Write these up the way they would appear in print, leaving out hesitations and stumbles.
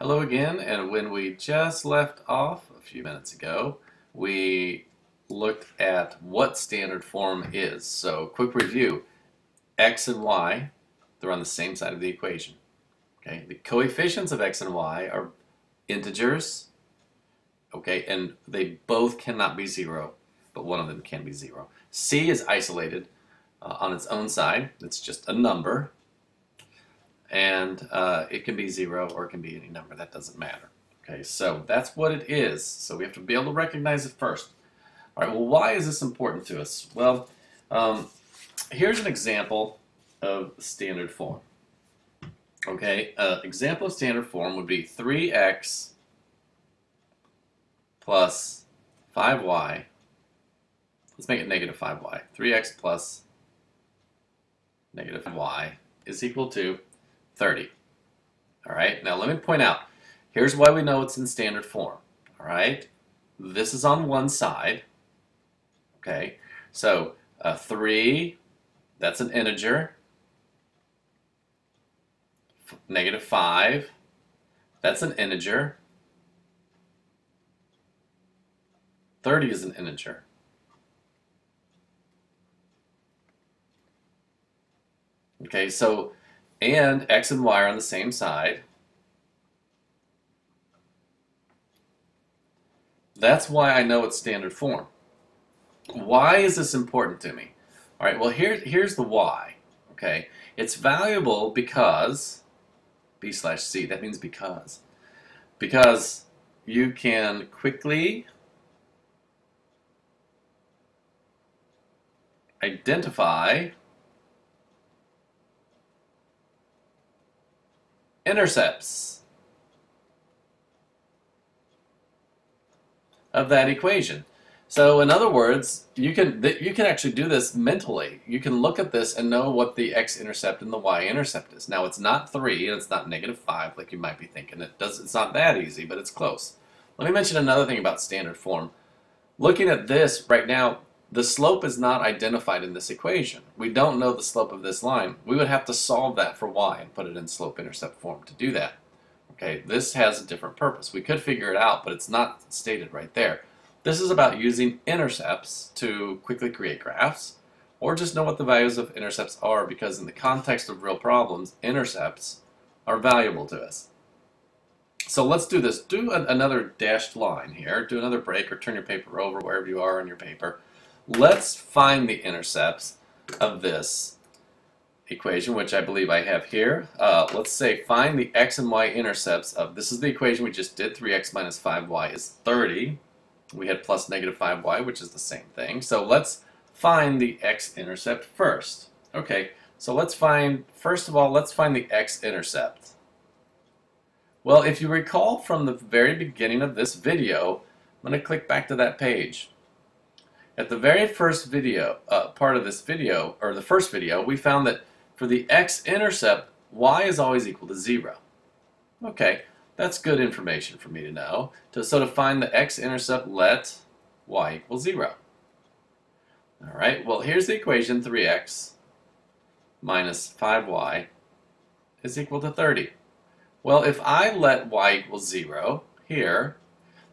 Hello again, and when we just left off a few minutes ago, we looked at what standard form is. So, quick review. X and Y, they're on the same side of the equation. Okay, the coefficients of X and Y are integers, okay, and they both cannot be zero, but one of them can be zero. C is isolated on its own side. It's just a number, and it can be zero or it can be any number. That doesn't matter. Okay, so that's what it is. So we have to be able to recognize it first. All right, well, why is this important to us? Well, here's an example of standard form. Okay, example of standard form would be 3x plus 5y. Let's make it negative 5y. 3x plus negative y is equal to 30. All right, now let me point out, here's why we know it's in standard form. All right, this is on one side. Okay, so 3, that's an integer. Negative 5, that's an integer. 30 is an integer. Okay, so, and x and y are on the same side. That's why I know it's standard form. Why is this important to me? All right, well, here's the why. Okay, it's valuable because, B/C, that means because you can quickly identify intercepts of that equation. So in other words, you can actually do this mentally. You can look at this and know what the x-intercept and the y-intercept is. Now it's not 3 and it's not negative 5 like you might be thinking. It's not that easy, but it's close. Let me mention another thing about standard form. Looking at this right now, the slope is not identified in this equation. We don't know the slope of this line. We would have to solve that for y and put it in slope-intercept form to do that. Okay, this has a different purpose. We could figure it out, but it's not stated right there. This is about using intercepts to quickly create graphs, or just know what the values of intercepts are, because in the context of real problems, intercepts are valuable to us. So let's do this. Do another dashed line here. Do another break or turn your paper over wherever you are on your paper. Let's find the intercepts of this equation, which I believe I have here. Let's say find the x and y intercepts of, this is the equation we just did, 3x minus 5y is 30. We had plus negative 5y, which is the same thing. So let's find the x-intercept first. Okay, so first of all, let's find the x-intercept. Well, if you recall from the very beginning of this video, I'm going to click back to that page. At the very first video, part of this video, or the first video, we found that for the x-intercept, y is always equal to 0. Okay. That's good information for me to know. So to find the x-intercept, let y equal 0. All right, well, here's the equation, 3x minus 5y is equal to 30. Well, if I let y equal 0 here,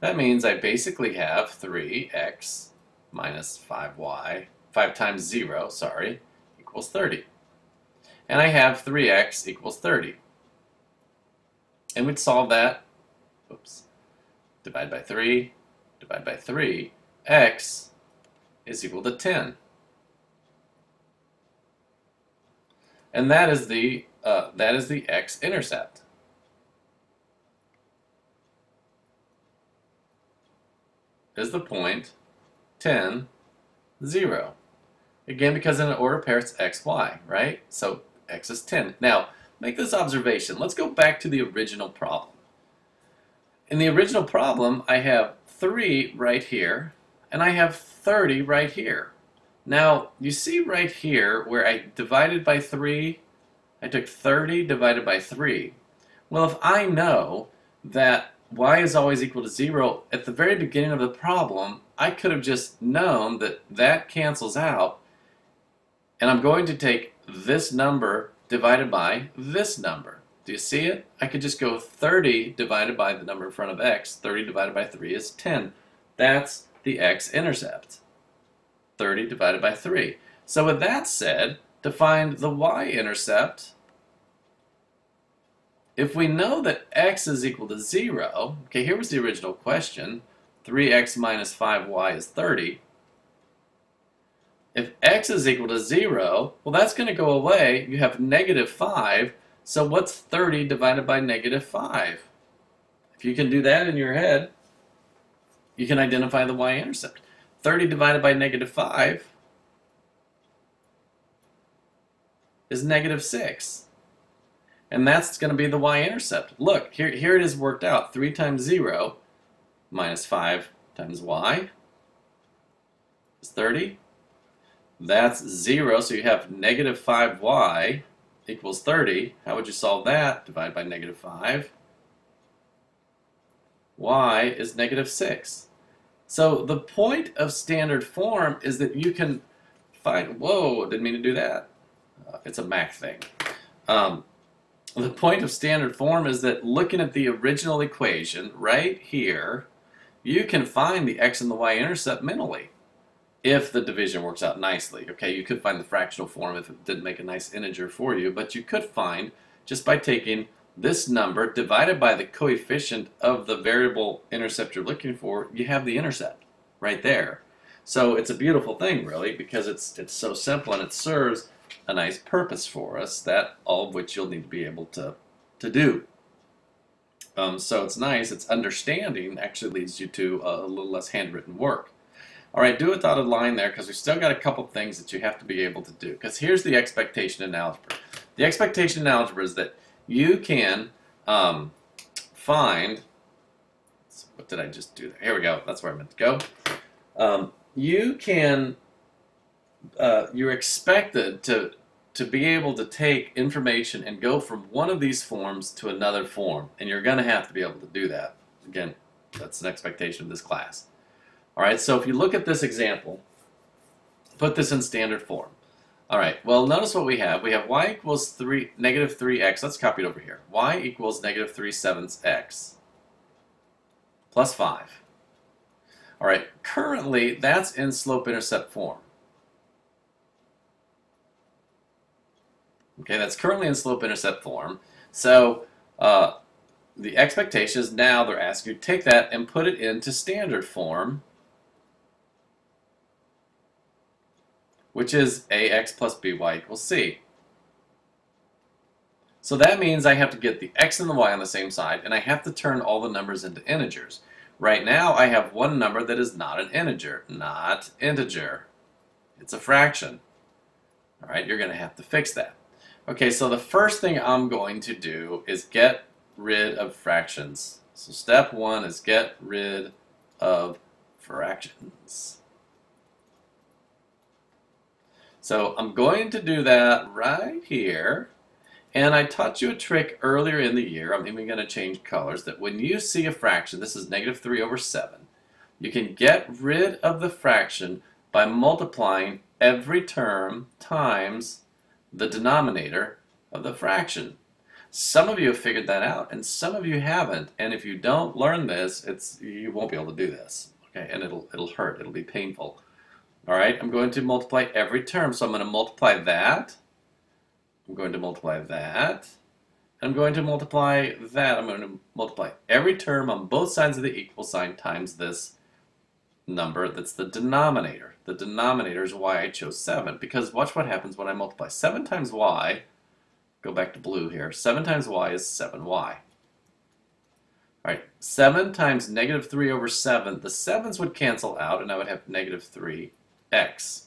that means I basically have 3x minus 5y, 5 times 0, sorry, equals 30. And I have 3x equals 30. And we'd solve that, divide by 3, x is equal to 10. And that is the x-intercept. Is the point 10, 0. Again, because in an order pair it's x, y, right? So x is 10. Now, make this observation. Let's go back to the original problem. In the original problem, I have 3 right here, and I have 30 right here. Now, you see right here where I divided by 3, I took 30 divided by 3. Well, if I know that y is always equal to 0, at the very beginning of the problem, I could have just known that that cancels out, and I'm going to take this number divided by this number. Do you see it? I could just go 30 divided by the number in front of x. 30 divided by 3 is 10. That's the x-intercept. 30 divided by 3. So with that said, to find the y-intercept, if we know that x is equal to 0, okay, here was the original question. 3x minus 5y is 30. If x is equal to 0, well, that's going to go away. You have negative 5. So what's 30 divided by negative 5? If you can do that in your head, you can identify the y-intercept. 30 divided by negative 5 is negative 6. And that's going to be the y-intercept. Look, here it is worked out. 3 times 0 minus 5 times y is 30. That's 0, so you have negative 5y equals 30. How would you solve that? Divide by negative 5. Y is negative 6. So the point of standard form is that you can find... Whoa, didn't mean to do that. It's a Mac thing. The point of standard form is that looking at the original equation right here, you can find the x and the y-intercept mentally if the division works out nicely. Okay, you could find the fractional form if it didn't make a nice integer for you, but you could find just by taking this number divided by the coefficient of the variable intercept you're looking for, you have the intercept right there. So it's a beautiful thing, really, because it's so simple and it serves a nice purpose for us, that all of which you'll need to be able to do. So it's nice. It's understanding actually leads you to a little less handwritten work. All right, do a dotted line there because we've still got a couple things that you have to be able to do. Because here's the expectation in algebra. The expectation in algebra is that you can find, what did I just do there? Here we go. That's where I meant to go. You're expected to be able to take information and go from one of these forms to another form. And you're going to have to be able to do that. Again, that's an expectation of this class. All right, so if you look at this example, put this in standard form. All right, well, notice what we have. We have y equals negative 3x. Let's copy it over here. Y equals negative 3/7 x plus 5. All right, currently that's in slope-intercept form. Okay, that's currently in slope-intercept form. So the expectation is now they're asking you to take that and put it into standard form, which is ax plus by equals c. So that means I have to get the x and the y on the same side, and I have to turn all the numbers into integers. Right now, I have one number that is not an integer. Not integer. It's a fraction. All right, you're going to have to fix that. Okay, so the first thing I'm going to do is get rid of fractions. So step 1 is get rid of fractions. So I'm going to do that right here. And I taught you a trick earlier in the year, I'm even going to change colors, that when you see a fraction, this is negative 3/7, you can get rid of the fraction by multiplying every term times the denominator of the fraction. Some of you have figured that out, and some of you haven't. And if you don't learn this, you won't be able to do this. Okay, and it'll hurt. It'll be painful. All right, I'm going to multiply every term. So I'm going to multiply that. I'm going to multiply that. I'm going to multiply that. I'm going to multiply every term on both sides of the equal sign times this number that's the denominator. The denominator is why I chose 7, because watch what happens when I multiply. 7 times y, go back to blue here, 7 times y is 7y. All right, 7 times negative 3/7, the 7's would cancel out, and I would have negative 3x.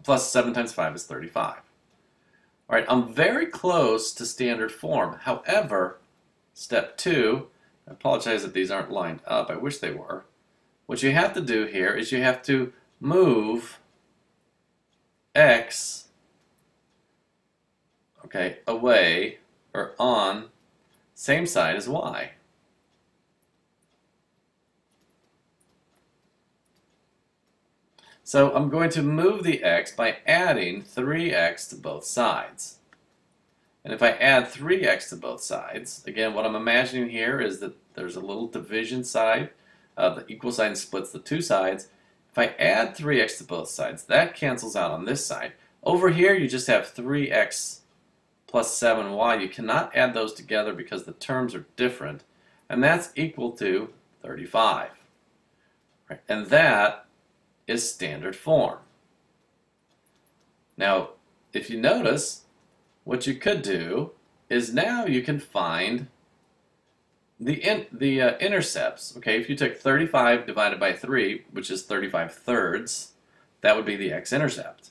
Plus 7 times 5 is 35. All right, I'm very close to standard form. However, step 2, I apologize that these aren't lined up. I wish they were. What you have to do here is you have to move x, okay, away or on same side as y. So I'm going to move the x by adding 3x to both sides. And if I add 3x to both sides, again, what I'm imagining here is that there's a little division side. The equal sign splits the two sides. If I add 3x to both sides, that cancels out on this side. Over here, you just have 3x plus 7y. You cannot add those together because the terms are different. And that's equal to 35. Right? And that is standard form. Now, if you notice, what you could do is now you can find the intercepts. Okay, if you took 35 divided by 3, which is 35 thirds, that would be the x-intercept,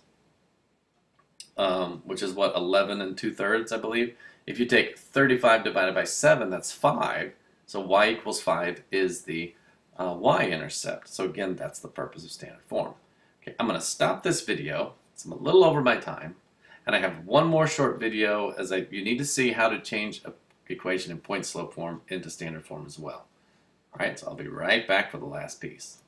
which is what, 11 and 2/3, I believe. If you take 35 divided by 7, that's 5. So y equals 5 is the y-intercept. So again, that's the purpose of standard form. Okay, I'm going to stop this video. I'm a little over my time. And I have one more short video you need to see how to change an equation in point slope form into standard form as well. All right, so I'll be right back for the last piece.